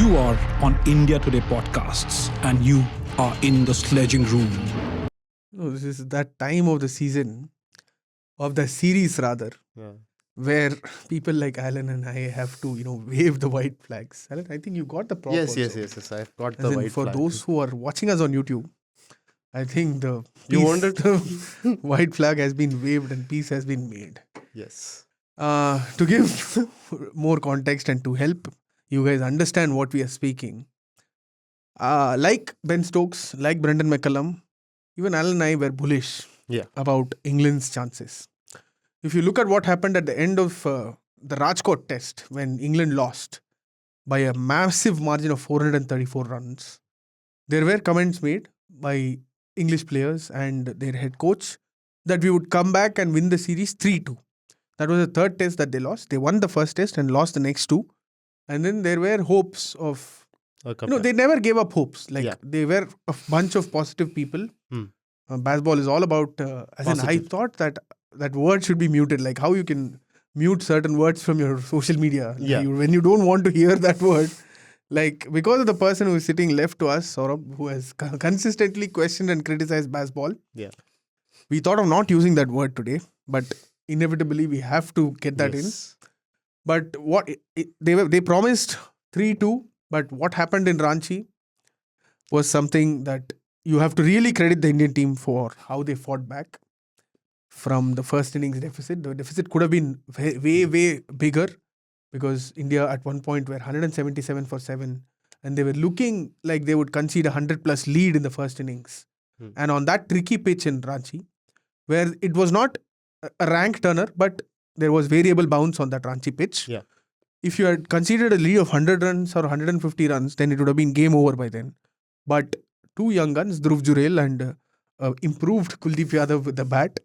You are on India Today podcasts and you are in the sledging room. No, this is that time of the season, of the series rather, Yeah. where people like Alan and I have to, wave the white flags. Alan, I think you got the prop Yes, also. yes. I've got As the in, white for flag. those who are watching us on YouTube, I think the You wanted- the white flag has been waved and peace has been made. Yes. To give more context and to help you guys understand what we are speaking, like Ben Stokes, like Brendan McCullum, even Alan and I were bullish Yeah. about England's chances. If you look at what happened at the end of the Rajkot test when England lost by a massive margin of 434 runs, there were comments made by English players and their head coach that we would come back and win the series 3-2. That was the third test that they lost. They won the first test and lost the next two. And then there were hopes of, they never gave up hopes. Like Yeah. they were a bunch of positive people. Baseball is all about, as in I Positive. thought that word should be muted. Like how you can mute certain words from your social media. Like Yeah. when you don't want to hear that word. Like because of the person who is sitting left to us, Saurabh, who has consistently questioned and criticized baseball. Yeah. We thought of not using that word today, but inevitably we have to get that in. Yes. But they promised 3-2, but what happened in Ranchi was something that you have to really credit the Indian team for how they fought back from the first innings deficit. The deficit could have been way bigger because India at one point were 177 for 7 and they were looking like they would concede a 100 plus lead in the first innings. And on that tricky pitch in Ranchi, where it was not a rank turner, but there was variable bounce on that Ranchi pitch. Yeah. If you had conceded a lead of 100 runs or 150 runs, then it would have been game over by then. But two young guns, Dhruv Jurel and improved Kuldeep Yadav with the bat,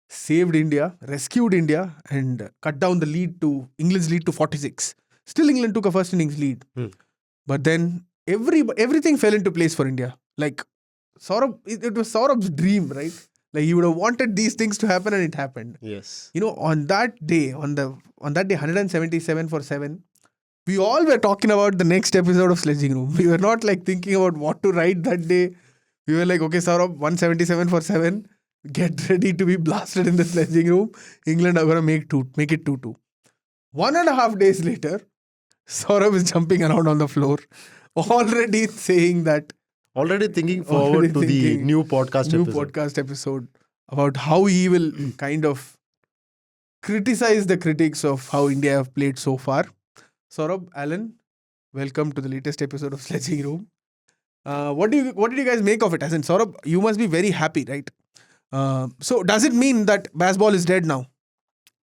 saved India, rescued India and cut down the England's lead to 46. Still England took a first innings lead. But then everything fell into place for India. Like Saurabh, it was Saurabh's dream, right? Like he would have wanted these things to happen and it happened. Yes. On that day, 177 for 7, we all were talking about the next episode of Sledging Room. We were not like thinking about what to write that day. We were like, okay, Saurabh, 177 for 7. Get ready to be blasted in the Sledging Room. England are going to make it 2-2. 1.5 days later, Saurabh is jumping around on the floor, already saying that Already thinking forward to the new podcast episode about how he will kind of criticize the critics of how India have played so far. Saurabh, Alan, welcome to the latest episode of Sledging Room. What did you guys make of it? As in, Saurabh, you must be very happy, right? So does it mean that baseball is dead now?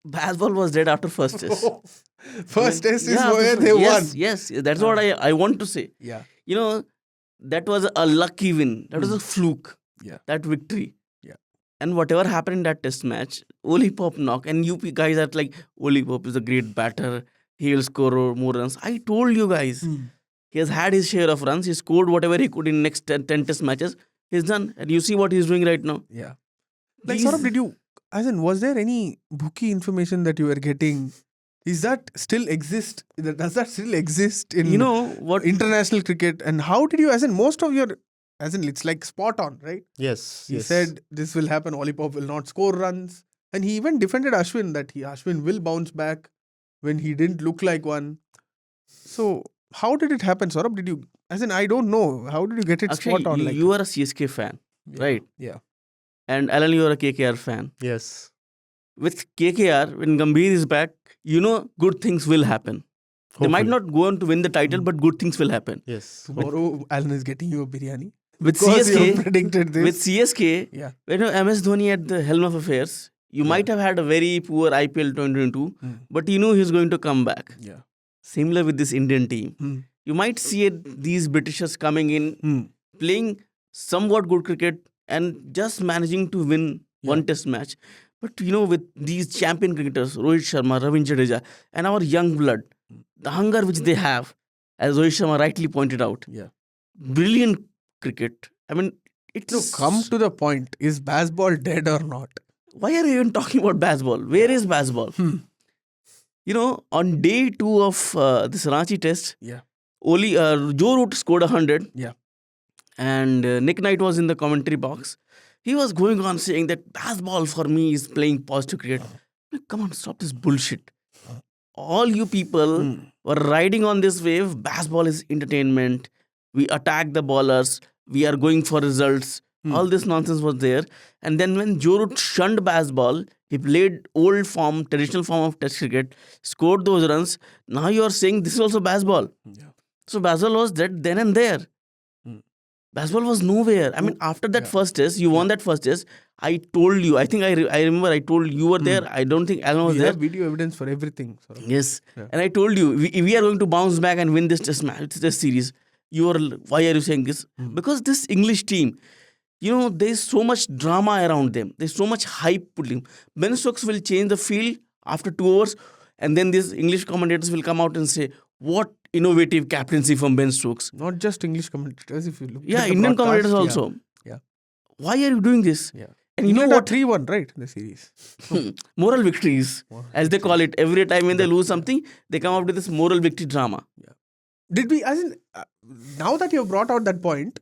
Baseball was dead after first test. First test is Yeah, where they won. Yes, that's what I want to say. Yeah. That was a lucky win. That was a fluke. Yeah. That victory. Yeah. And whatever happened in that test match, Oli Pop knock. And UP guys are like, Oli Pop is a great batter. He will score more runs. I told you guys. He has had his share of runs. He scored whatever he could in next 10 test matches. He's done. And you see what he's doing right now. Yeah. Like, Saurabh, was there any bookie information that you were getting? Is that still exist? Does that still exist in international cricket? And how did you, most of your, it's like spot on, right? Yes. He said this will happen, Oli Pop will not score runs. And he even defended Ashwin that Ashwin will bounce back when he didn't look like one. So how did it happen, Saurabh? Did you, I don't know. How did you get it Actually, spot on? you are a CSK fan, right? Yeah. And Alan, you are a KKR fan. Yes. With KKR, when Gambhir is back, good things will happen. They might not go on to win the title, but good things will happen. Yes. Tomorrow, Alan is getting you a biryani. With Because you CSK, predicted this. with CSK, Yeah. when MS Dhoni at the helm of affairs, you might have had a very poor IPL 2022, but you know he's going to come back. Yeah. Similar with this Indian team. You might see these Britishers coming in, playing somewhat good cricket and just managing to win one test match. But with these champion cricketers, Rohit Sharma, Ravindra Jadeja, and our young blood, the hunger which they have, as Rohit Sharma rightly pointed out, brilliant cricket. I mean, it's... Come to the point. Is baseball dead or not? Why are you even talking about baseball? Where is baseball? On day 2 of this Ranchi test, Joe Root scored 100. Yeah. And Nick Knight was in the commentary box. He was going on saying that baseball for me is playing positive cricket. Like, come on, stop this bullshit. All you people were riding on this wave. Baseball is entertainment. We attack the bowlers. We are going for results. All this nonsense was there. And then when Joe Root shunned baseball, he played old form, traditional form of test cricket, scored those runs. Now you are saying this is also baseball. Yeah. So baseball was dead then and there. Baseball was nowhere. I mean, after that first test, you won that first test. I told you. I think I remember. I told you were there. I don't think Alan was We there. have video evidence for everything. Saurabh. Yes. Yeah. And I told you we are going to bounce back and win this test series. Why are you saying this? Because this English team, there's so much drama around them. There's so much hype putting. Ben Stokes will change the field after 2 hours, and then these English commentators will come out and say, "What innovative captaincy from Ben Stokes." Not just English commentators, if you look. Yeah, at the Indian broadcast, commentators also. Yeah. Why are you doing this? Yeah. And you know England are what? 3-1, right? The series. Moral victories, as they call it. Every time when they lose something, they come up with this moral victory drama. Did we, now that you have brought out that point,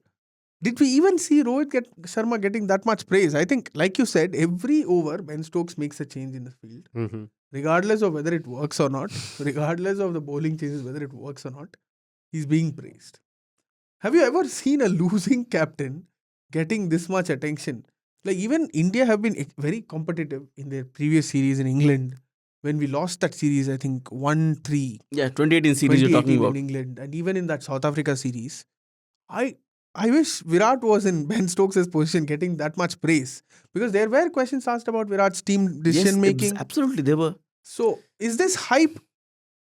did we even see Rohit Sharma getting that much praise? I think, like you said, every over, Ben Stokes makes a change in the field. Regardless of whether it works or not, regardless of the bowling changes, whether it works or not, he's being praised. Have you ever seen a losing captain getting this much attention? Like, even India have been very competitive in their previous series in England. When we lost that series, I think 1-3. Yeah, 2018 series you're talking 2018 about. in England, and even in that South Africa series, I wish Virat was in Ben Stokes' position getting that much praise, because there were questions asked about Virat's team decision making. Absolutely, they were. So, is this hype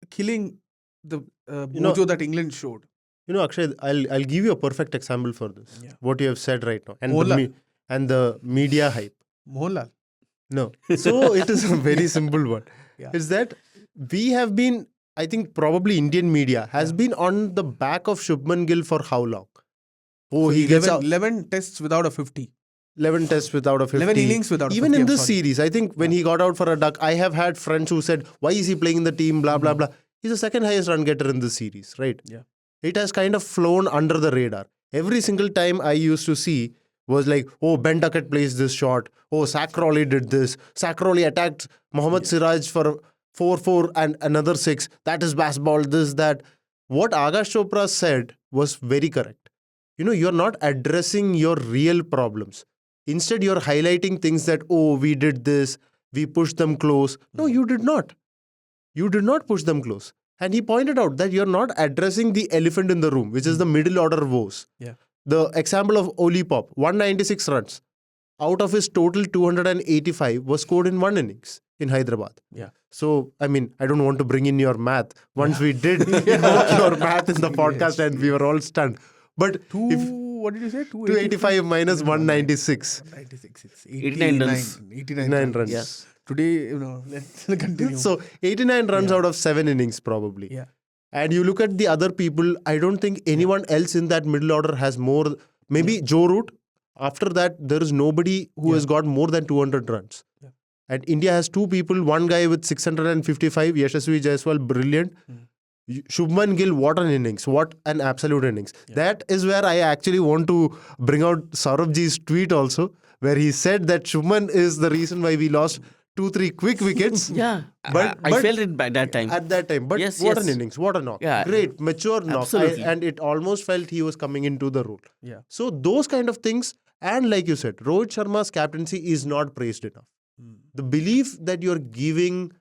killing the mojo that England showed? Akshay, I'll give you a perfect example for this. Yeah. What you have said right now, and Mohanlal. the media hype. Mohanlal. No, so it is a very simple one. Yeah. Is that we have been, I think, probably Indian media has been on the back of Shubman Gill for how long? Oh, So he gets out 11 tests without a 50. 11 tests without a 50. 11 innings without a 50. Even in I'm this sorry. series, I think when he got out for a duck, I have had friends who said, why is he playing in the team, blah, blah, blah. He's the second highest run getter in this series, right? Yeah. It has kind of flown under the radar. Every single time I used to see was like, oh, Ben Duckett plays this shot. Oh, Zach Crawley did this. Zach Crawley attacked Mohammad Siraj for 4-4 and another 6. That is baseball, this, that. What Akash Chopra said was very correct. You're not addressing your real problems. Instead, you're highlighting things that, oh, we did this, we pushed them close. No, you did not. You did not push them close. And he pointed out that you're not addressing the elephant in the room, which is the middle order woes. Yeah. The example of Oli Pop, 196 runs. Out of his total 285 was scored in 1 innings in Hyderabad. Yeah. So, I mean, I don't want to bring in your math. Once we did your math in the podcast and we were all stunned. But What did you say? 285 minus 196. 196. It's 89 runs. 89 runs. Yes. Today, let's continue. So 89 runs out of 7 innings probably. Yeah. And you look at the other people, I don't think anyone else in that middle order has more. Maybe Joe Root. After that, there is nobody who has got more than 200 runs. Yeah. And India has 2 people, one guy with 655, Yashasvi Jaiswal, brilliant. Shubman Gill, what an innings, what an absolute innings. Yeah. That is where I actually want to bring out Saurabhji's tweet also, where he said that Shubman is the reason why we lost 2-3 quick wickets. Yeah, But I felt it by that time. At that time. But Yes, what yes. an innings, what a knock. Yeah. Great, mature knock. Absolutely. And it almost felt he was coming into the role. Yeah. So those kind of things, and like you said, Rohit Sharma's captaincy is not praised enough. The belief that you're giving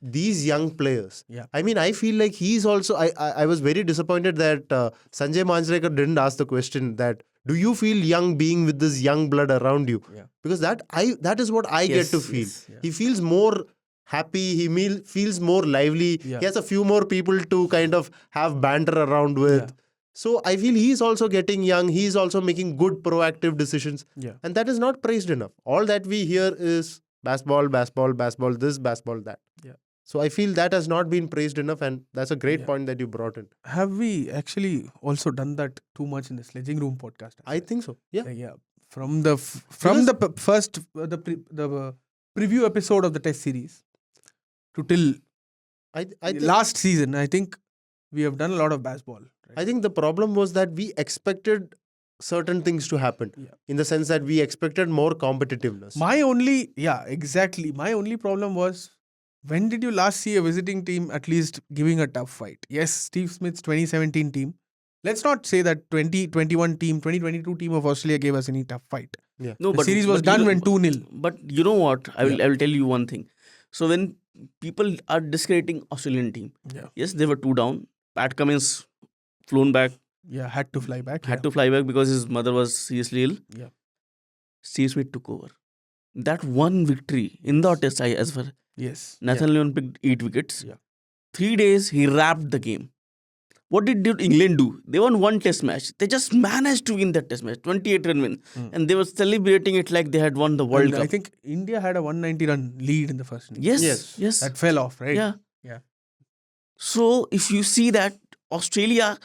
these young players. Yeah. I mean, I feel like he's also, I was very disappointed that Sanjay Manjrekar didn't ask the question that, do you feel young being with this young blood around you? Yeah. Because that is what I Yes, get to feel. yes, yeah. He feels more happy, feels more lively. Yeah. He has a few more people to kind of have banter around with. Yeah. So I feel he's also getting young. He's also making good proactive decisions. Yeah. And that is not praised enough. All that we hear is baseball, this, baseball, that. Yeah. So I feel that has not been praised enough, and that's a great Yeah. point that you brought in. Have we actually also done that too much in the Sledging Room podcast? I think so. Yeah. Yeah. From the first the preview episode of the Test series to till I think last season, I think we have done a lot of baseball. Right? I think the problem was that we expected certain things to happen, Yeah. in the sense that we expected more competitiveness. My only problem was, when did you last see a visiting team at least giving a tough fight? Yes, Steve Smith's 2017 team. Let's not say that 2022 team of Australia gave us any tough fight. No, The series was done when 2-0. But you know what? I will tell you one thing. So when people are discrediting Australian team, Yeah. yes, they were 2 down. Pat Cummins flown back, Yeah, had to fly back. had to fly back because his mother was seriously ill. Yeah. Steve Smith took over. That one victory in the test as well. Yes. Nathan Lyon picked 8 wickets. Yeah. 3 days he wrapped the game. What did England do? They won one test match. They just managed to win that test match, 28-run win. And they were celebrating it like they had won the World And Cup. I think India had a 190-run lead in the first innings. Yes. That fell off, right? Yeah. Yeah. So if you see that Australia,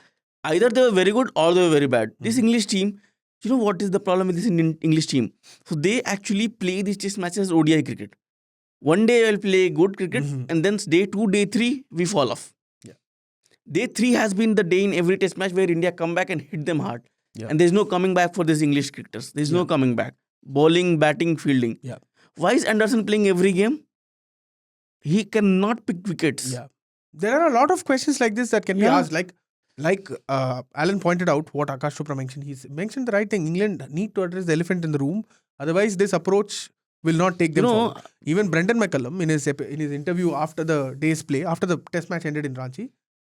either they were very good or they were very bad. This English team, you know what is the problem with this English team? So they actually play these test matches as ODI cricket. One day I'll play good cricket, and then day 2, day 3, we fall off. Yeah. Day 3 has been the day in every test match where India come back and hit them hard. Yeah. And there's no coming back for these English cricketers. There's no coming back. Bowling, batting, fielding. Yeah. Why is Anderson playing every game? He cannot pick wickets. Yeah. There are a lot of questions like this that can be Yeah. asked. Like Alan pointed out, what Akash Chopra mentioned. He's mentioned the right thing. England need to address the elephant in the room. Otherwise, this approach will not take them forward. Even Brendan McCullum, in his interview after the day's play, after the test match ended in Ranchi,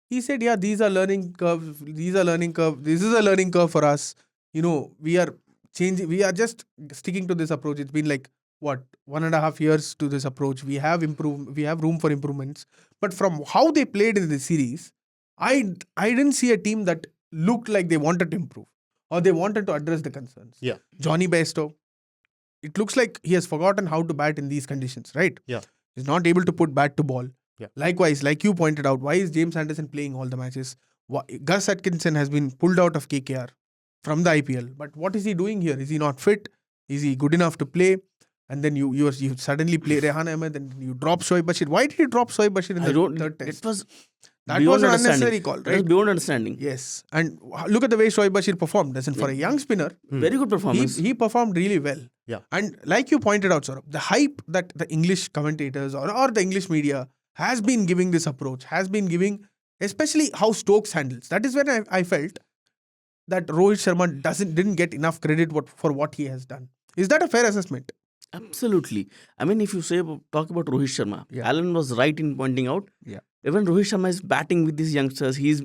he said, yeah, these are learning curves. These are learning curve. This is a learning curve for us. We are changing. We are just sticking to this approach. It's been like, 1.5 years to this approach. We have room for improvements. But from how they played in the series, I didn't see a team that looked like they wanted to improve or they wanted to address the concerns. Yeah. Johnny Bairstow, it looks like he has forgotten how to bat in these conditions, right? Yeah. He's not able to put bat to ball. Yeah. Likewise, like you pointed out, why is James Anderson playing all the matches? Gus Atkinson has been pulled out of KKR from the IPL. But what is he doing here? Is he not fit? Is he good enough to play? And then you suddenly play Rehan Ahmed and you drop Shoaib Bashir. Why did you drop Shoaib Bashir in the third test? That was an unnecessary call, That was right? beyond understanding. Yes. And look at the way Shoaib Bashir performed. For a young spinner, Very good performance. he performed really well. Yeah. And like you pointed out, Saurabh, the hype that the English commentators or the English media has been giving this approach, has been giving, especially how Stokes handles. That is when I felt that Rohit Sharma didn't get enough credit for what he has done. Is that a fair assessment? Absolutely. I mean, if you talk about Rohit Sharma, Yeah. Alan was right in pointing out. Yeah. Even Rohit Sharma is batting with these youngsters. He's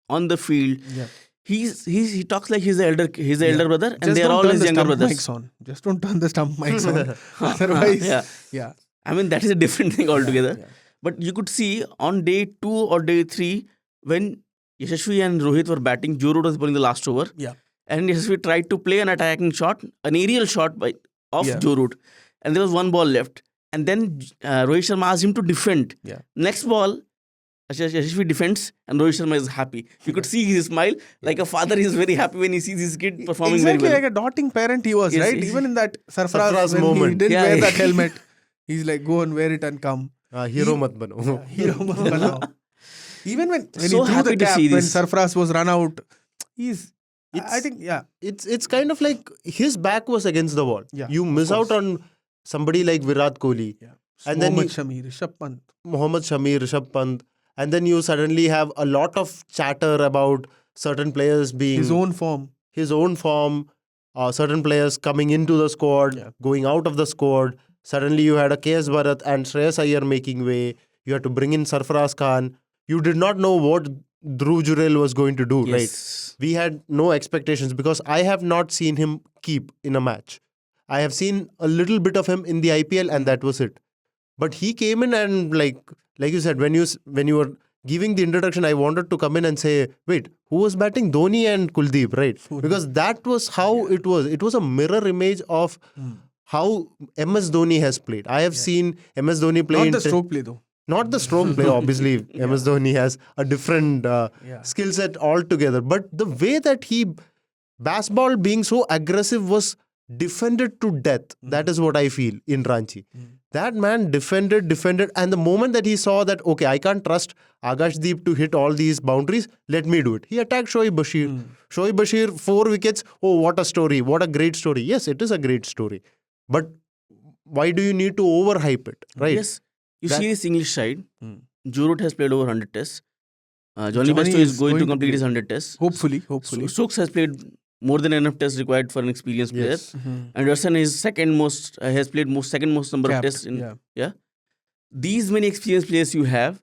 on the field. Yeah. He talks like he's the elder brother, and Just they are don't all turn his the younger stump brothers. mics on. Just don't turn the stump mics on. Otherwise, Yeah. I mean, that is a different thing altogether. Yeah. But you could see on day 2 or day 3, when Yashasvi and Rohit were batting, Joe Root was bowling the last over. Yeah. And Yashasvi tried to play an attacking shot, an aerial shot of Yeah. Joe Root. And there was one ball left. And then Rohit Sharma asked him to defend. Yeah. Next ball, Yashasvi defends and Rohit Sharma is happy. You could see his smile. Like a father is very happy when he sees his kid performing Exactly very well. like a doting parent he was, Yes, right? yes. Even in that Sarfaraz Sarfaraz when he moment. didn't Yeah, wear yeah. that helmet, he's like, go and wear it and come. Hero mat bano. Hero Banao. Even when So he threw happy the to cap, see when this. Sarfaraz was run out, I It's- think, yeah. It's kind of like his back was against the wall. Yeah, You miss out on somebody like Virat Kohli, Yeah. And then Mohammad Shami, Rishabh Pant. Mohammad Shami, Rishabh Pant, and then you suddenly have a lot of chatter about certain players being His own form. certain players coming into the squad, Yeah. going out of the squad. Suddenly you had a KS Bharat and Shreyas Iyer making way. You had to bring in Sarfaraz Khan. You did not know what Dhruv Jurel was going to do, right? Yes. We had no expectations because I have not seen him keep in a match. I have seen a little bit of him in the IPL and that was it. But he came in and like you said, when you were giving the introduction, I wanted to come in and say, wait, who was batting? Dhoni and Kuldeep, right? Because that was how it was. It was a mirror image of how MS Dhoni has played. I have seen MS Dhoni play Not in the stroke play though. not the stroke play, obviously. MS Dhoni has a different skill set altogether. But the way that he, baseball being so aggressive was defended to death. That is what I feel in Ranchi. That man defended, and the moment that he saw that, okay, I can't trust Akashdeep to hit all these boundaries, let me do it. He attacked Shoaib Bashir. Shoaib Bashir, 4 wickets. Oh, what a story. What a great story. Yes, it is a great story. But why do you need to overhype it, right? Yes. You That- see this English side. Hmm. Joe Root has played over 100 tests. Johnny Johnny Bairstow is going to complete play. his 100 tests. Hopefully. Stokes has played more than enough tests required for an experienced player. Yes. Anderson is second most, has played second most number of Capped, tests. yeah. These many experienced players you have,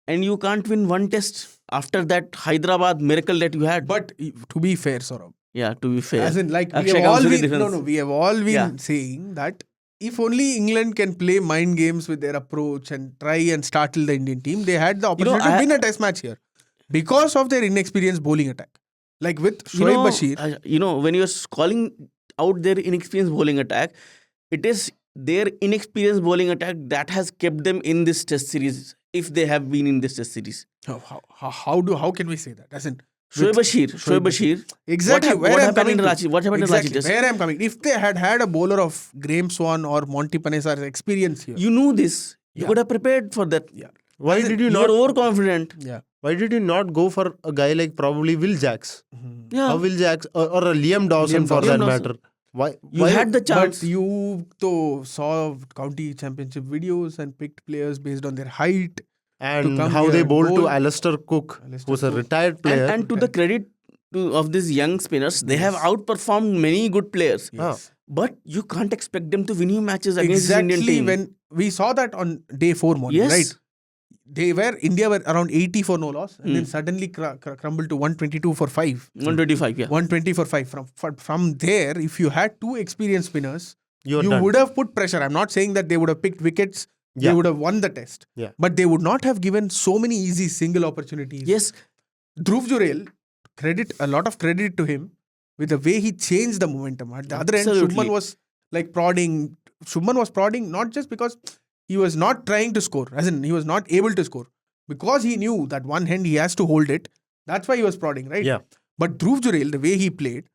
and you can't win one test after that Hyderabad miracle that you had. But to be fair, Saurabh, yeah, to be fair. as in like we Akshay have all comes with a been, difference. we have all been Yeah. saying that if only England can play mind games with their approach and try and startle the Indian team, they had the opportunity to win a test match here because of their inexperienced bowling attack. Like with Shoaib Bashir. When you're calling out their inexperienced bowling attack, it is their inexperienced bowling attack that has kept them in this test series, if they have been in this test series. How can we say that? As in, Shoaib Bashir. exactly What where I'm happened coming in to. Ranchi? What happened in Ranchi Exactly test? where I'm coming. If they had had a bowler of Graham Swan or Monty Panesar's experience here, You knew this. You Yeah. could have prepared for that. yeah, Why did you You not? were overconfident. yeah. Why did you not go for a guy like probably Will Jacks? Yeah. Or Will Jacks or a Liam Dawson for Dawson. that matter? Why? You why- had the chance. But you though saw county championship videos and picked players based on their height. and come how here they and bowled to bowl. Alistair Cook, Alistair who's a Cook. retired player. And to the credit of these young spinners, they have outperformed many good players. Yes. But you can't expect them to win you matches against this Indian Exactly team. when we saw that on day 4 morning, Yes. right? India were around 80 for no loss and then suddenly crumbled to 122 for 5. 125, yeah. 120 for 5. From there, if you had 2 experienced spinners, You're you done. would have put pressure. I'm not saying that they would have picked wickets. Yeah. They would have won the test. Yeah. But they would not have given so many easy single opportunities. Yes. Dhruv Jurel, a lot of credit to him with the way he changed the momentum. At the other end, Absolutely. Shubman was like prodding. Shubman was prodding not just because he was not trying to score, as in he was not able to score, because he knew that one hand he has to hold it. That's why he was prodding, right? Yeah. But Dhruv Jurel, the way he played,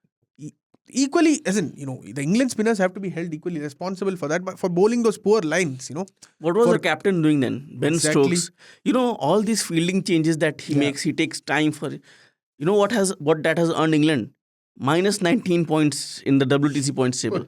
equally, as in, the England spinners have to be held equally responsible for that, but for bowling those poor lines, What was For- the captain doing then? Ben Exactly. Stokes. All these fielding changes that he makes, he takes time for. What that has earned England? Minus 19 points in the WTC points table,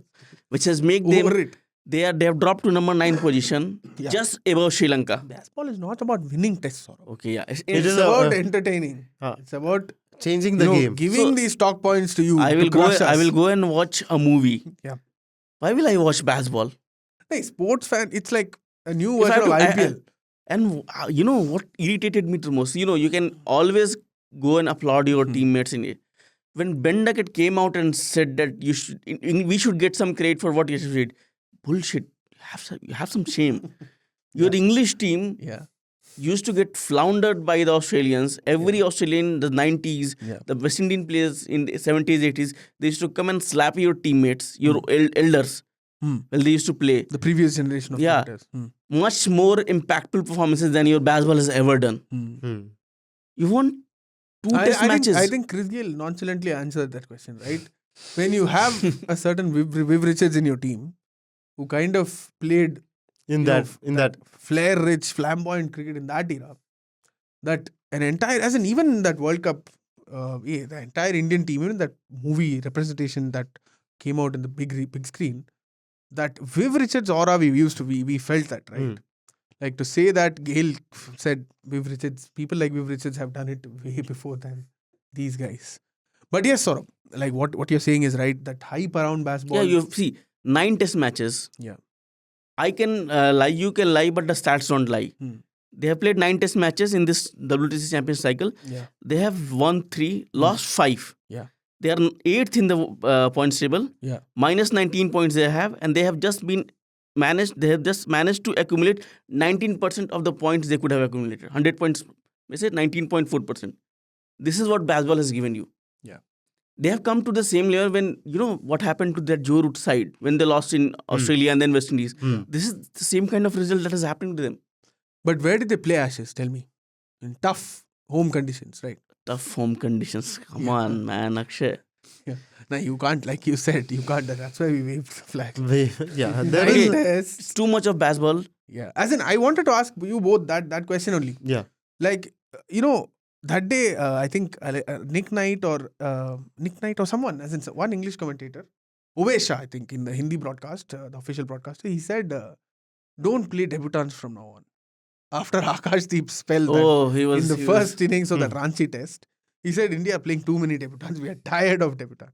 which has made them. Over it. They have dropped to number 9 position, Yeah. just above Sri Lanka. Baseball is not about winning tests, Saurabh. Okay, yeah. It It's is about a- entertaining. Ah. It's about Changing the game. giving So- these stock points to you. I to will go. crush I us. will go and watch a movie. Yeah. Why will I watch baseball? Hey, sports fan, it's like a new If I version of have to- IPL. And what irritated me the most? You can always go and applaud your teammates in it. When Ben Duckett came out and said that we should get some credit for what you did, bullshit. You have some shame. Your English team Yeah. used to get floundered by the Australians. Every Australian in the 90s, Yeah. the West Indian players in the 70s, 80s, they used to come and slap your teammates, your elders. Hmm. Well, they used to play The previous generation of Yeah. cricketers. much more impactful performances than your baseball has ever done. Hmm. You won two test matches. I think Chris Gayle nonchalantly answered that question, right? When you have a certain Viv Richards in your team who kind of played In you that, know, in that, flair-rich, flamboyant cricket in that era, that an entire, as in even that World Cup, the entire Indian team, even that movie representation that came out in the big screen, that Viv Richards aura we felt that, right? Hmm. Like to say that Gayle said Viv Richards, people like Viv Richards have done it way before than these guys. But yes, Saurabh, like what you're saying is right, that hype around basketball. Yeah, you see 9 test matches. Yeah. I can lie, you can lie, but the stats don't lie. Hmm. They have played 9 test matches in this WTC Champions cycle. Yeah. They have won 3, lost 5. Yeah. They are 8th in the points table. Yeah. Minus 19 points they have, and they have just managed to accumulate 19% of the points they could have accumulated. 100 points, they say 19.4%. This is what baseball has given you. Yeah. They have come to the same level when, what happened to that Joe Root side when they lost in Australia and then West Indies. This is the same kind of result that is happening to them. But where did they play Ashes? Tell me. In tough home conditions, right? Tough home conditions. Come on, man, Akshay. No, you can't, like you said, you can't. That's why we waved the flag. Yeah, there Nine is. tests. It's too much of baseball. Yeah. As in, I wanted to ask you both that question only. Yeah. Like, that day, I think Nick Knight or someone, as in one English commentator, Umesh Shah, I think, in the Hindi broadcast, the official broadcast, he said, don't play debutants from now on. After Akashdeep's spell Oh, he was in the first innings of the Ranchi test, he said, India are playing too many debutants. We are tired of debutants.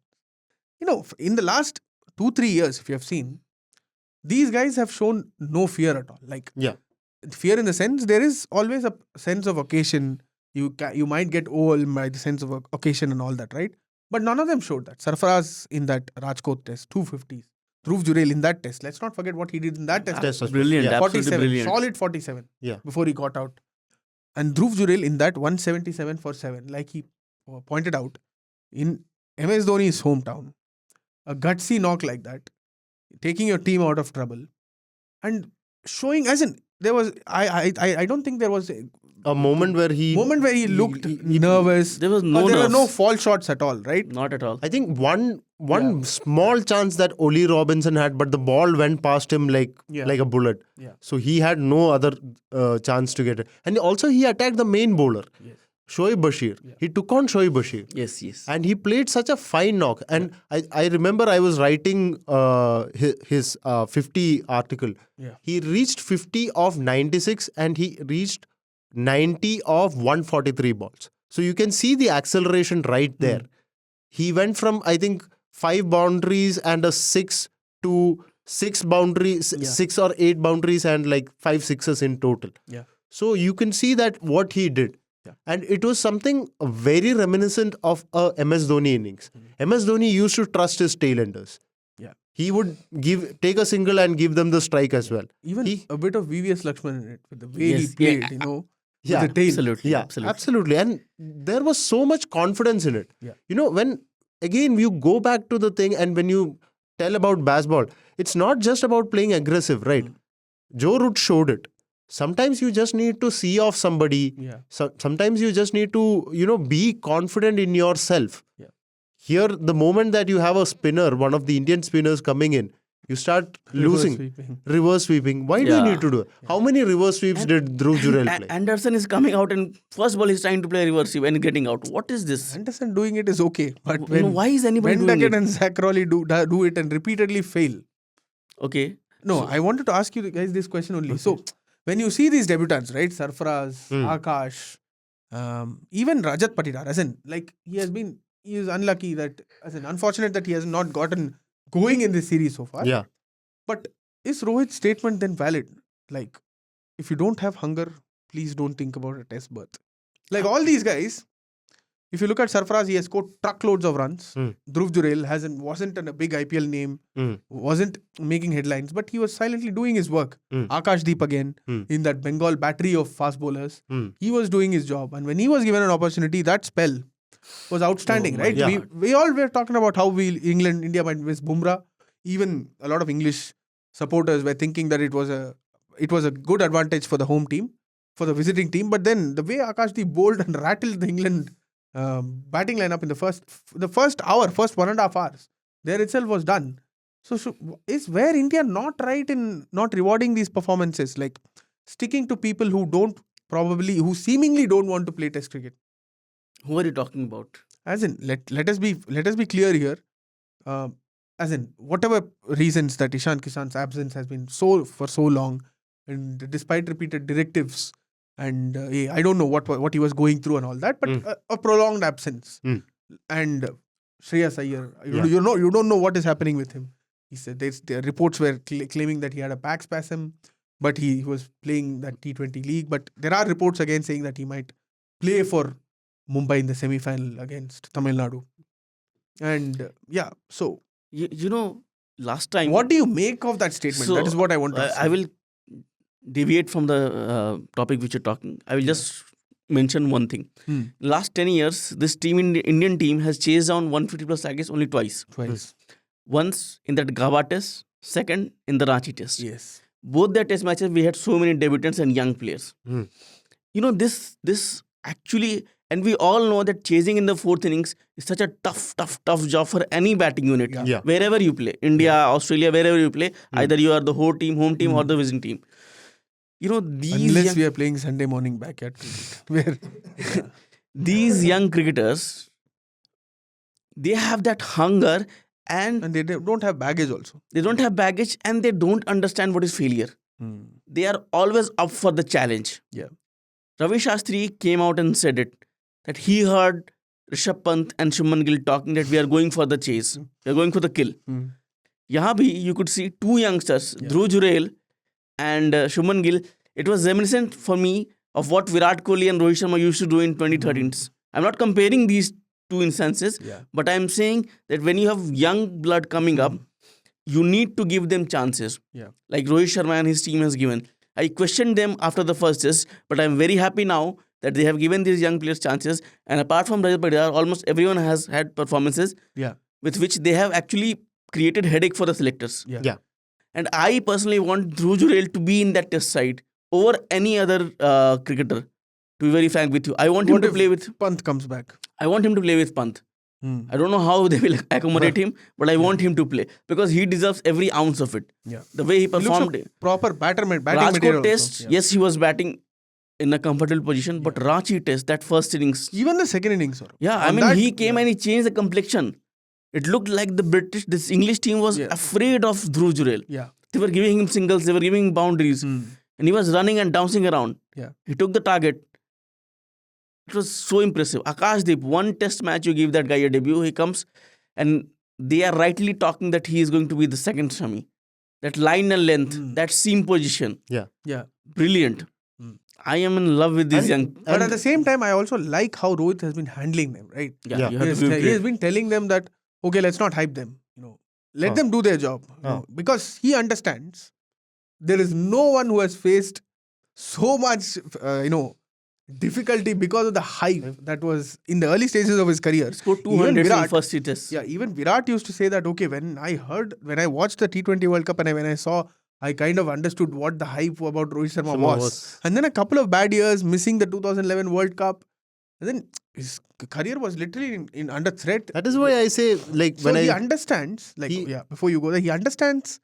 In the last 2-3 years, if you have seen, these guys have shown no fear at all. Like, Yeah. fear in the sense, there is always a sense of occasion. You might get overwhelmed by the sense of occasion and all that, right? But none of them showed that. Sarfaraz in that Rajkot test, 250s. Dhruv Jurel in that test. Let's not forget what he did in that test. Test was brilliant, Yeah. absolutely 47, brilliant. solid 47. Yeah. Before he got out. And Dhruv Jurel in that 177 for 7, like he pointed out, in MS Dhoni's hometown, a gutsy knock like that, taking your team out of trouble, and showing, as in, there was, I don't think there was a A moment where he. moment where he looked nervous. There was Or no there were no nerves. false shots at all, right? Not at all. I think one small chance that Oli Robinson had, but the ball went past him like a bullet. Yeah. So he had no other chance to get it. And also he attacked the main bowler, Yes. Shoaib Bashir. Yeah. He took on Shoaib Bashir. Yes. And he played such a fine knock. And I remember I was writing his 50 article. Yeah. He reached 50 of 96 and he reached 90 of 143 balls. So you can see the acceleration right there. He went from, I think, 5 boundaries and a 6 to 6 boundaries, Yeah. 6 or 8 boundaries and like 5 sixes in total. Yeah. So you can see that what he did. Yeah. And it was something very reminiscent of a MS Dhoni innings. MS Dhoni used to trust his tailenders. Yeah. He would take a single and give them the strike as well. Even He- a bit of VVS Lakshman in it, with the way he Yes, played, yeah. Yeah, with the tail. Absolutely. Yeah, absolutely. And there was so much confidence in it. Yeah. When, again, you go back to the thing and when you tell about baseball, it's not just about playing aggressive, right? Joe Root showed it. Sometimes you just need to see off somebody. Yeah. Sometimes you just need to, be confident in yourself. Yeah. Here, the moment that you have a spinner, one of the Indian spinners coming in, you start losing. Reverse sweeping. Why do you Yeah. need to do it? How many reverse sweeps did Dhruv Jurel play? Anderson is coming out and first ball he's trying to play reverse sweep and getting out. What is this? Anderson doing it is okay, but No, when why is anybody Ben doing Duckett it? and Zach Crawley do it and repeatedly fail. Okay. No, I wanted to ask you guys this question only. So, when you see these debutants, right, Sarfaraz, Akash, even Rajat Patidar, as in, like, he is unlucky that, as in, unfortunate that he has not gotten going in this series so far. Yeah. But is Rohit's statement then valid? Like, if you don't have hunger, please don't think about a test berth. Like, all these guys, if you look at Sarfaraz, he has scored truckloads of runs. Dhruv Jurel wasn't a big IPL name, wasn't making headlines, but he was silently doing his work. Akashdeep again, in that Bengal battery of fast bowlers, he was doing his job. And when he was given an opportunity, that spell was outstanding, right? Yeah. We all were talking about how India might miss Bumrah. Even a lot of English supporters were thinking that it was a good advantage for the home team, for the visiting team. But then the way Akashdeep bowled and rattled the England batting lineup in the first 1.5 hours, there itself was done. So is where India not right in not rewarding these performances, like sticking to people who seemingly don't want to play Test cricket? Who are you talking about? As in, let us be clear here. As in, whatever reasons that Ishan Kishan's absence has been for so long, and despite repeated directives, and I don't know what he was going through and all that, but a prolonged absence. And Shreyas Iyer, you don't know what is happening with him. He said the reports were claiming that he had a back spasm, but he was playing that T20 league. But there are reports again saying that he might play for Mumbai in the semi-final against Tamil Nadu. And so last time. what do you make of that statement? So, That is what I want to say. I will deviate from the topic which you're talking. I will just mention one thing. Last 10 years, this Indian team has chased down 150 plus targets only twice. Once in that Gaba test, second in the Ranchi test. Yes. Both the test matches, we had so many debutants and young players. This actually And we all know that chasing in the fourth innings is such a tough job for any batting unit. Yeah. Wherever you play, India, Australia, wherever you play, either you are the home team or the visiting team. You know, Unless we are playing Sunday morning backyard cricket, where these young cricketers, they have that hunger and and they don't have baggage also. they don't have baggage and they don't understand what is failure. They are always up for the challenge. Yeah. Ravi Shastri came out and said it, that he heard Rishabh Pant and Shubman Gill talking that we are going for the chase. We are going for the kill. Yahan bhi you could see two youngsters, Dhruv Jurel and Shubman Gill. It was reminiscent for me of what Virat Kohli and Rohit Sharma used to do in 2013s. I'm not comparing these two instances, but I'm saying that when you have young blood coming up, you need to give them chances. Like Rohit Sharma and his team has given. I questioned them after the first test, but I'm very happy now that they have given these young players chances. And apart from Rajat Patidar, almost everyone has had performances with which they have actually created headache for the selectors. Yeah. And I personally want Dhruv Jurel to be in that test side over any other cricketer. To be very frank with you, I want him to play with Pant comes back. I want him to play with Pant. I don't know how they will accommodate him, but I want him to play because he deserves every ounce of it. The way he performed. Proper batting Rajkot material. Test, yes, he was batting in a comfortable position, but Ranchi Test, that first innings. Even the second innings. He came and he changed the complexion. It looked like this English team was afraid of Dhruv Jurel. They were giving him singles, they were giving him boundaries. And he was running and bouncing around. He took the target. It was so impressive. Akashdeep, one test match, you give that guy a debut, he comes and they are rightly talking that he is going to be the second Shami. That line and length, that seam position. Yeah. Brilliant. I am in love with these young. But at the same time, I also like how Rohit has been handling them, right? You have He to has, give he has credit. been telling them that, okay, let's not hype them. Let them do their job. Because he understands there is no one who has faced so much, difficulty because of the hype that was in the early stages of his career. Scored Even 200 in Virat- first test. Yeah, even Virat used to say that, okay, when I watched the T20 World Cup and when I saw, I kind of understood what the hype about Rohit Sharma was. And then a couple of bad years, missing the 2011 World Cup. And then his career was literally in under threat. That is why I say, like, So when he I understands, before you go there, he understands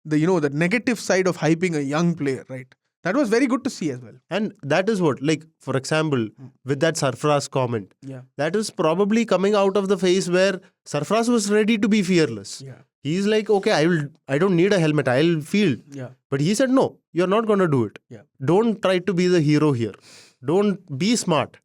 the negative side of hyping a young player, right? That was very good to see as well. and that is what, like, for example, with that Sarfaraz comment, that was probably coming out of the phase where Sarfaraz was ready to be fearless. He's like, okay, I don't need a helmet, I'll field. But he said, no, you're not going to do it. Don't try to be the hero here. Don't be smart.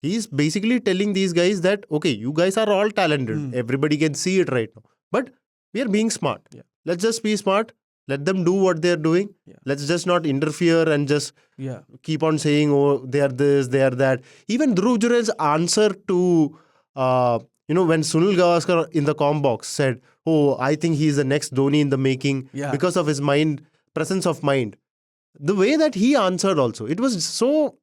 He's basically telling these guys that, okay, you guys are all talented. Everybody can see it right now. But we are being smart. Let's just be smart. Let them do what they're doing. Let's just not interfere and just keep on saying, oh, they are this, they are that. Even Dhruv Jurel's answer to, when Sunil Gavaskar in the comm box said, oh, I think he's the next Dhoni in the making because of his presence of mind. The way that he answered also, it was so,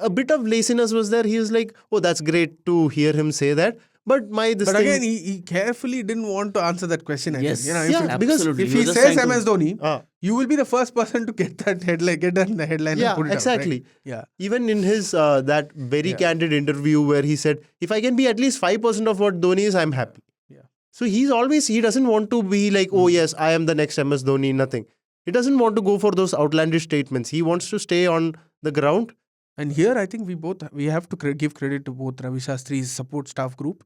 a bit of laziness was there. He was like, oh, that's great to hear him say that. But again, he carefully didn't want to answer that question. Yes. Because absolutely. if He he was just says trying to- MS Dhoni, you will be the first person to get that headline, and put it exactly. out, right? Even in his that very candid interview where he said, if I can be at least 5% of what Dhoni is, I'm happy. So he doesn't want to be like, oh yes, I am the next MS Dhoni, nothing. He doesn't want to go for those outlandish statements. He wants to stay on the ground. And here, I think we have to give credit to both Ravi Shastri's support staff group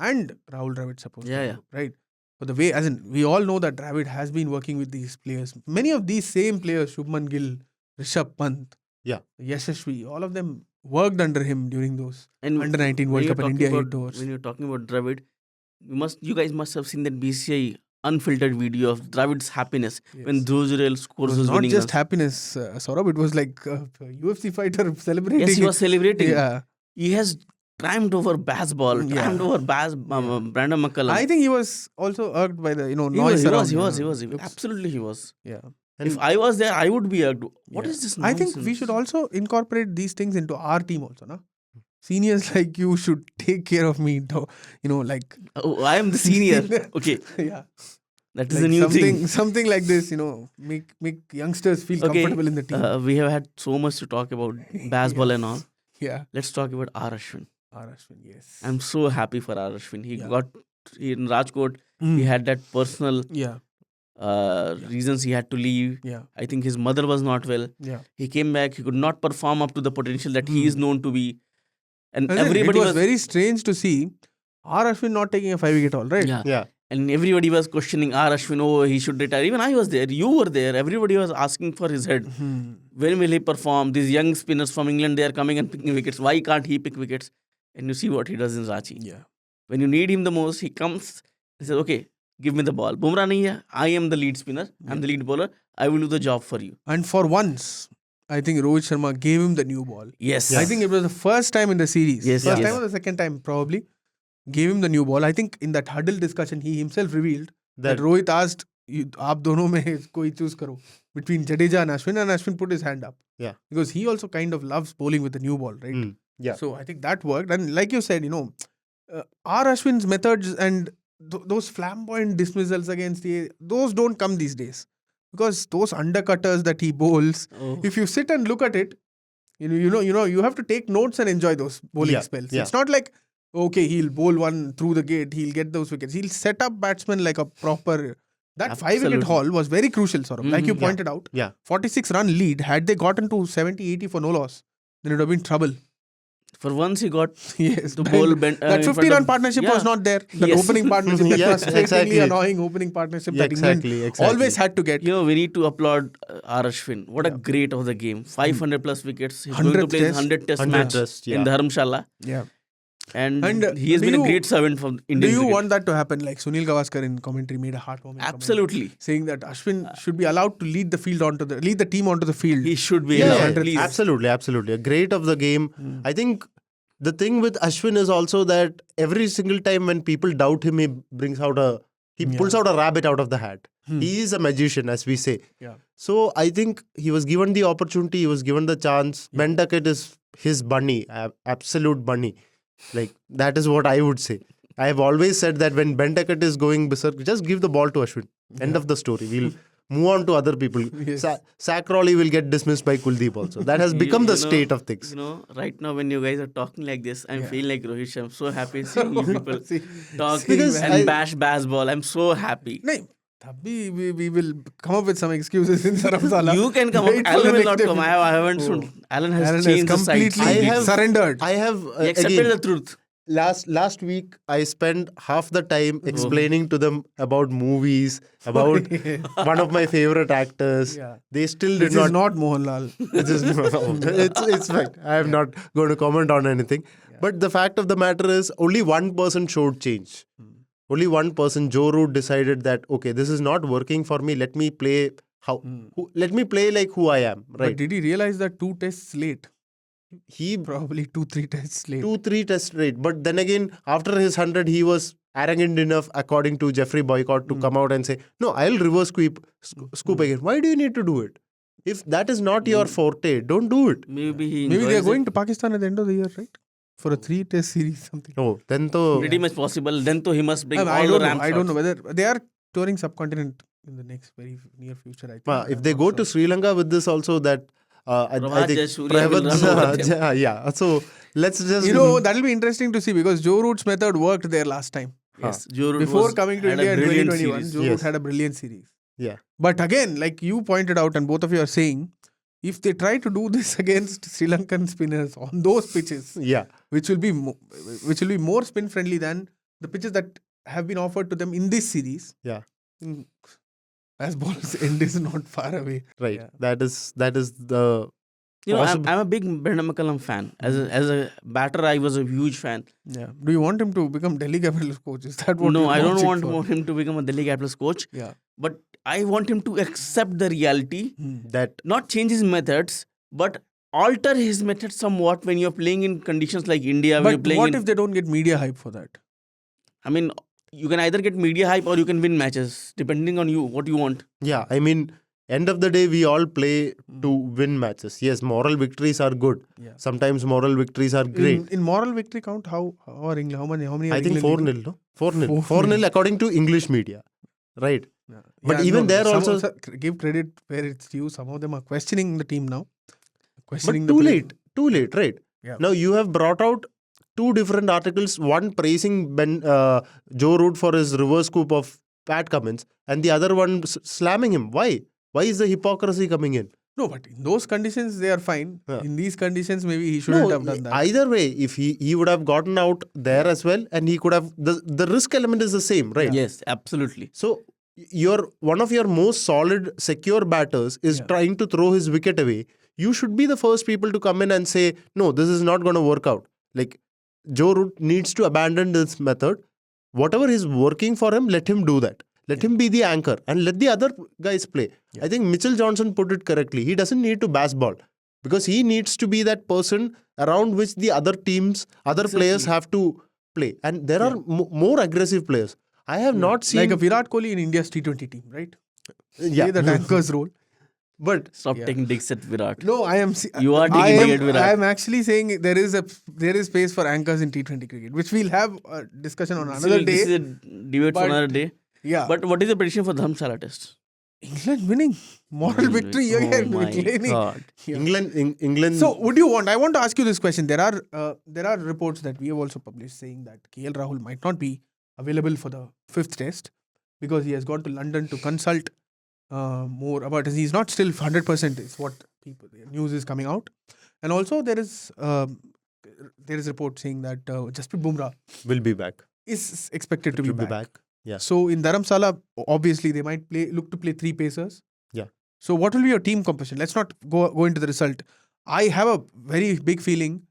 and Rahul Dravid's support staff group, right? For the way, we all know that Dravid has been working with these players. Many of these same players, Shubman Gill, Rishabh Pant, Yashasvi, all of them worked under him during those And under 19 when World you're Cup and talking India about- 8 overs. When you're talking about Dravid, you guys must have seen that BCI unfiltered video of Dravid's happiness when Dhruv Jurel It scores was his not winning just runs. happiness, Saurabh. It was like a UFC fighter celebrating. Yes, he was celebrating. Yeah. He has triumphed over Basball, triumphed over Brandon McCullum. I think he was also irked by the he noise was, around. he was. Absolutely, he was. Yeah. If I was there, I would be irked. What is this I nonsense? think we should also incorporate these things into our team also, na? Seniors like you should take care of me, like... Oh, I am the senior. Okay, Yeah. that is Like a new thing. something like this, make youngsters feel comfortable in the team. We have had so much to talk about baseball and all. Yeah. Let's talk about R. Ashwin. R. Ashwin, yes. I'm so happy for R. Ashwin. He Yeah. got in Rajkot. Mm. He had that personal Yeah. reasons he had to leave. Yeah. I think his mother was not well. Yeah. He came back. He could not perform up to the potential that he is known to be. And Listen, everybody it was very strange to see R. Ashwin not taking a 5-wicket haul, right? yeah. Yeah. And everybody was questioning R. Ashwin. Oh, he should retire. Even I was there. You were there. Everybody was asking for his head. Hmm. When will he perform? These young spinners from England, they are coming and picking wickets. Why can't he pick wickets? And you see what he does in Ranchi. Yeah. When you need him the most, he comes and says, okay, give me the ball. Bumrah nahi hai. I am the lead spinner. I'm the lead bowler. I will do the job for you. And for once, I think Rohit Sharma gave him the new ball. Yes. I think it was the first time in the series. Yes, First yes. time or the second time, probably. Gave him the new ball. I think in that huddle discussion, he himself revealed that Rohit asked, "Aap dono mein koi choose karo between Jadeja and Ashwin put his hand up. Yeah. Because he also kind of loves bowling with the new ball, right? Mm. Yeah. So I think that worked. And like you said, R. Ashwin's methods and those flamboyant dismissals against those don't come these days. Because those undercutters that he bowls, Oh. if you sit and look at it, you have to take notes and enjoy those bowling Yeah, spells. yeah. It's not like, okay, he'll bowl one through the gate, he'll get those wickets. He'll set up batsmen like a proper. That 5-wicket Absolutely. haul was very crucial, Saurabh. Like you Mhm. pointed out, Yeah. 46-run lead. Had they gotten to 70-80 for no loss, then it would have been trouble. For once, he got Yes. the ball bent. That 50-run partnership was not there. That Yes. opening partnership, that Yes, frustratingly exactly. annoying opening partnership Yeah, that England exactly. always had to get. We need to applaud R. Ashwin. What a great of the game. 500 plus wickets. He's going to 100th play his test. 100 test 100 match test, in yeah. Dharamshala. Yeah. And And, he has do been a you- great servant for Do Indian you cricket. want that to happen? Like Sunil Gavaskar in commentary made a heartwarming comment Absolutely. saying that Ashwin should be allowed to lead the team onto the field. He should be. Yeah, allowed, yeah, please. absolutely. A great of the game. I think the thing with Ashwin is also that every single time when people doubt him, he pulls out a rabbit out of the hat. He is a magician, as we say. Yeah. So I think he was given the opportunity, he was given the chance. Ben Duckett is his bunny, absolute bunny. Like, that is what I would say. I have always said that when Ben Duckett is going berserk, just give the ball to Ashwin. End of the story. We'll move on to other people. Yes. Sack Crawley will get dismissed by Kuldeep also. That has become the state of things. Right now when you guys are talking like this, I'm feeling like Rohit Sharma. I'm so happy seeing you people See, talk Because and bash baseball. I'm so happy. nahin, tabhi we will come up with some excuses in Dharamshala. You can come Wait up. for the Alan will next not come. episode. I haven't. Alan has Aaron has changed the completely sides. I have- surrendered. I have He accepted again, the truth. last week I spent half the time explaining to them about movies, about one of my favorite actors. Yeah. They still This did is not Mohanlal. it's fact. I am not going to comment on anything. But the fact of the matter is, only one person showed change. Only one person, Joe Root, decided that okay, this is not working for me. Let me play let me play like who I am. But Right? did he realize that 2 tests late? He Probably 2-3 tests late. 2-3 test rate. But then again, after his 100, he was arrogant enough, according to Jeffrey Boycott, to come out and say, no, I'll reverse scoop again. Why do you need to do it? If that is not your forte, don't do it. Maybe Maybe they are enjoys going it. to Pakistan at the end of the year, right? For a 3-test series, something. Oh, then to Pretty much possible. Then to he must bring I all don't the know. ramp I don't know shots. whether they are touring subcontinent in the next very near future. I think. if I'm they not go sure. to Sri Lanka with this also, that I Prabhat think Jayasuriya will run over them. yeah. So let's just that'll be interesting to see because Joe Root's method worked there last time. Yes, Joe Root Before was- coming to had a India in brilliant 2021, series. Joe Yes. Root had a brilliant series. yeah. But again, like you pointed out, and both of you are saying, if they try to do this against Sri Lankan spinners on those pitches, Yeah. which will be more spin friendly than the pitches that have been offered to them in this series, Yeah. as ball's end is not far away. Right. Yeah. That is the I'm a big Brendan McCullum fan. As a batter, I was a huge fan. Yeah. Do you want him to become Delhi Capitals coach? Is that what? No, you're I don't vouching want for? him to become a Delhi Capitals coach. Yeah. But I want him to accept the reality, that not change his methods, but alter his methods somewhat when you're playing in conditions like India. When you're But playing what in, if they don't get media hype for that? I mean, you can either get media hype or you can win matches, depending on you, what you want. yeah. I mean, end of the day, we all play to win matches. Yes, moral victories are good. Yeah. Sometimes moral victories are great. In moral victory count, how are England? How many? Are I think England 4-0, no? 4-0. 4-0. 4-0 according to English media. Right. Yeah. But even there some also- give credit where it's due. Some of them are questioning the team now. But Questioning too the late. Too late, right? Now you have brought out two different articles, one praising Joe Root for his reverse scoop of Pat Cummins and the other one slamming him. Why? Why is the hypocrisy coming in? No, but in those conditions, they are fine. Yeah. In these conditions, maybe he shouldn't have done that. Either way, if he would have gotten out there as well, and he could have, the risk element is the same, right? Yes, absolutely. So one of your most solid, secure batters is trying to throw his wicket away. You should be the first people to come in and say, no, this is not going to work out. Like, Joe Root needs to abandon this method. Whatever is working for him, let him do that. Let him be the anchor and let the other guys play. I think Mitchell Johnson put it correctly. He doesn't need to baseball because he needs to be that person around which the other teams, other players have to play. And there are more aggressive players. I have not seen... Like a Virat Kohli in India's T20 team, right? Yeah. Play the tanker's role. But Stop taking digs at Virat. No, I am... You are taking dig at Virat. I am actually saying there is space for anchors in T20 cricket, which we'll have a discussion on another This is day. a debate for But- another day. Yeah. But what is the prediction for Dharamshala test? England winning. Moral victory again. Oh my claiming. God. Yeah. England... So, I want to ask you this question. There are reports that we have also published saying that KL Rahul might not be available for the 5th test because he has gone to London to consult more about it. He's not still 100% is what news is coming out. And also there is report saying that Jasprit Bumrah will be back. is expected to be back. Yeah. So in Dharamsala, obviously they might look to play 3 pacers. Yeah. So what will be your team composition? Let's not go into the result. I have a very big feeling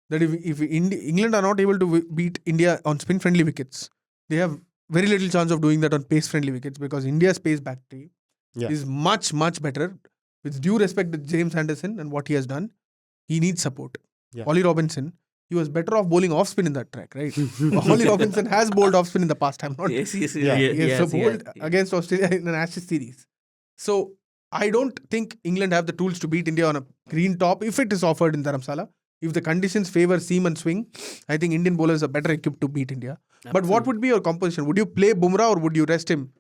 that if England are not able to beat India on spin-friendly wickets, they have very little chance of doing that on pace-friendly wickets because India's pace battery is much, much better. With due respect to James Anderson and what he has done, he needs support. Yeah. Ollie Robinson, he was better off bowling off-spin in that track, right? Ollie Robinson has bowled off-spin in the past. I'm not... Yes. He has bowled against Australia in an Ashes series. So, I don't think England have the tools to beat India on a green top if it is offered in Dharamsala. If the conditions favor seam and swing, I think Indian bowlers are better equipped to beat India. But what would be your composition? Would you play Bumrah or would you rest him?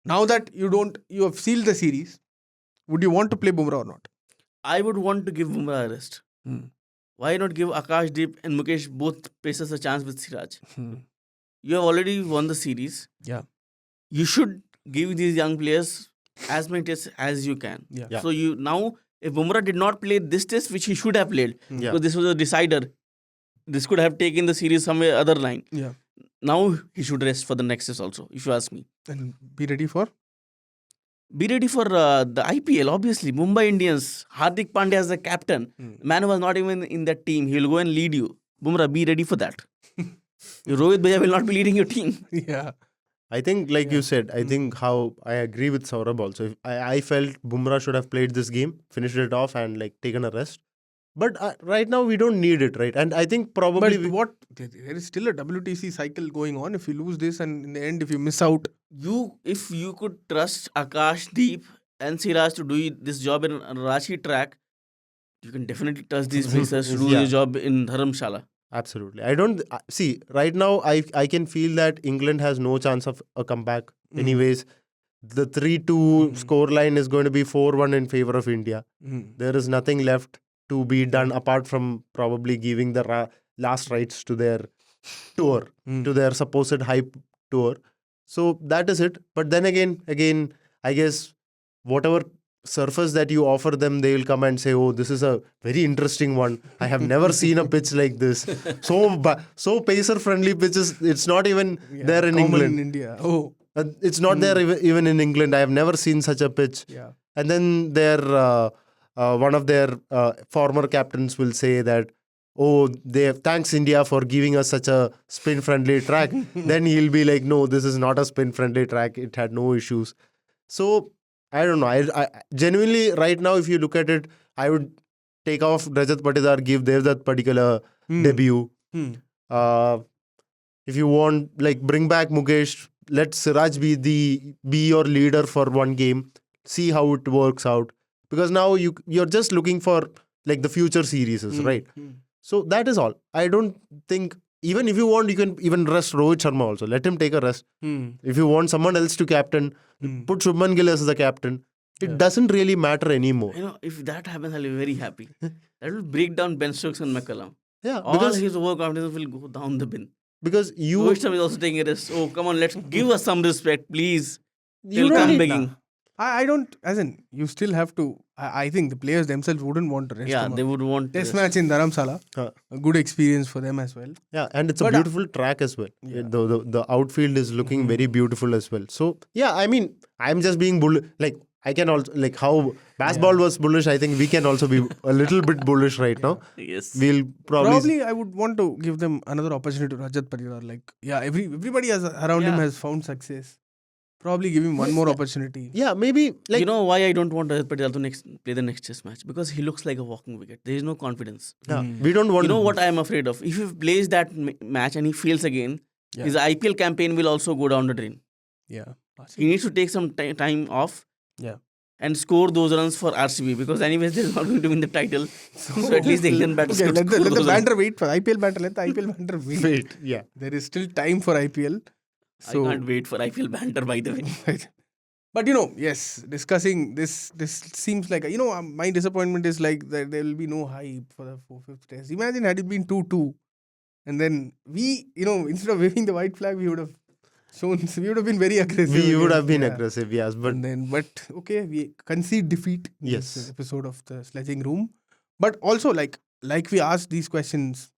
Now that you have sealed the series, would you want to play Bumrah or not? I would want to give Bumrah a rest. Why not give Akashdeep and Mukesh both pacers a chance with Siraj? You have already won the series. Yeah. You should give these young players as many tests as you can. Yeah. So now, if Bumrah did not play this test, which he should have played, because this was a decider, this could have taken the series somewhere other line. Yeah. Now he should rest for the next test also, if you ask me. And be ready for? Be ready for the IPL, obviously. Mumbai Indians, Hardik Pandya as the captain. Man who was not even in that team. He will go and lead you. Bumrah, be ready for that. Rohit Bhaiya will not be leading your team. Yeah. I think, like you said, I think how I agree with Saurabh also. I felt Bumrah should have played this game, finished it off and taken a rest. But right now we don't need it, right? And I think probably... But there is still a WTC cycle going on. If you lose this and in the end, if you miss out... If you could trust Akashdeep and Siraj to do this job in Ranchi track, you can definitely trust these pacers to do the job in Dharamshala. Absolutely. I don't... see, right now I can feel that England has no chance of a comeback. Anyways, the 3-2 scoreline is going to be 4-1 in favor of India. There is nothing left to be done apart from probably giving the last rites to their tour, to their supposed hype tour. So that is it. But then again, I guess whatever surface that you offer them, they will come and say, oh, this is a very interesting one. I have never seen a pitch like this. So pacer friendly pitches, it's not even there in England. In India. Oh. It's not there even in England. I have never seen such a pitch. Yeah. And then one of their former captains will say that, oh, thanks India for giving us such a spin-friendly track. Then he'll be like, no, this is not a spin-friendly track. It had no issues. So, I don't know. I genuinely, right now, if you look at it, I would take off Rajat Patidar, give Devdutt Padikkal a debut. If you want, bring back Mukesh, let Siraj be your leader for one game. See how it works out. Because now you're just looking for the future series, right? So that is all. I don't think, even if you want, you can even rest Rohit Sharma also. Let him take a rest. If you want someone else to captain, put Shubman Gill as the captain. It doesn't really matter anymore. If that happens, I'll be very happy. That will break down Ben Stokes and McCallum. Yeah, All because his overconfidence will go down the bin. you Rohit Sharma is also taking a risk. Oh, come on, let's give us some respect, please. you He'll don't come need begging. I don't, as in, you still have to. I think the players themselves wouldn't want to rest Yeah, him. they would want Test rest. match in Dharamsala, Huh. a good experience for them as well. Yeah, and it's a But, beautiful track as well. yeah. The outfield is looking very beautiful as well. So yeah, I mean, I'm just being bullish. Like I can also like how baseball was bullish. I think we can also be a little bit bullish right now. Yes. We'll Probably I would want to give them another opportunity to Rajat Patidar. Like, yeah, everybody around him Yeah. has found success. Probably give him one more opportunity. yeah, maybe like You know why I don't want Rajat Patel to play the next test match? Because he looks like a walking wicket. There is no confidence. yeah, we don't want. You know what I am afraid of? If he plays that match and he fails again, Yeah. his IPL campaign will also go down the drain. Yeah. He needs to take some time off Yeah. and score those runs for RCB because anyways they're not going to win the title. So at least the Indian batters Okay, could let score the those runs. banter wait for IPL banter. Let the IPL banter wait. Wait, yeah. There is still time for IPL. So, I can't wait for IPL banter, by the way. But yes, discussing this seems like my disappointment is like that there will be no hype for the 4th test. Imagine had it been 2-2, and then we instead of waving the white flag, we would have been very aggressive. We would against- have been yeah. aggressive, yes, but But okay, we concede defeat in Yes. this episode of the Sledging Room. But also like we asked these questions,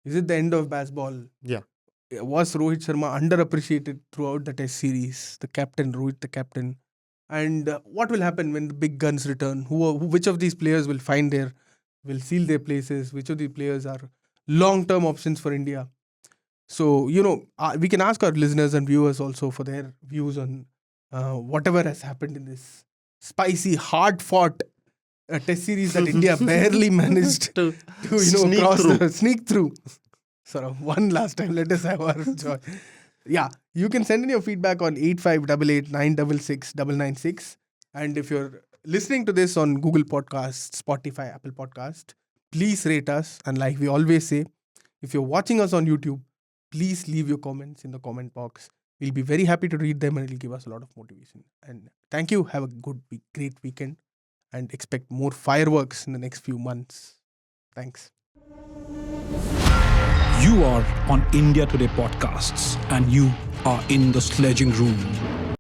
is it the end of baseball? Yeah. Was Rohit Sharma underappreciated throughout the test series? The captain, Rohit the captain. And what will happen when the big guns return? Which of these players will will seal their places? Which of these players are long-term options for India? So, we can ask our listeners and viewers also for their views on whatever has happened in this spicy, hard-fought test series that India barely managed to sneak through. Sort of one last time, let us have our joy. Yeah, you can send in your feedback on 8588 966 996. And if you're listening to this on Google Podcasts, Spotify, Apple Podcast, please rate us. And like we always say, if you're watching us on YouTube, please leave your comments in the comment box. We'll be very happy to read them and it'll give us a lot of motivation. And thank you. Have a great weekend and expect more fireworks in the next few months. Thanks. You are on India Today Podcasts, and you are in the Sledging Room.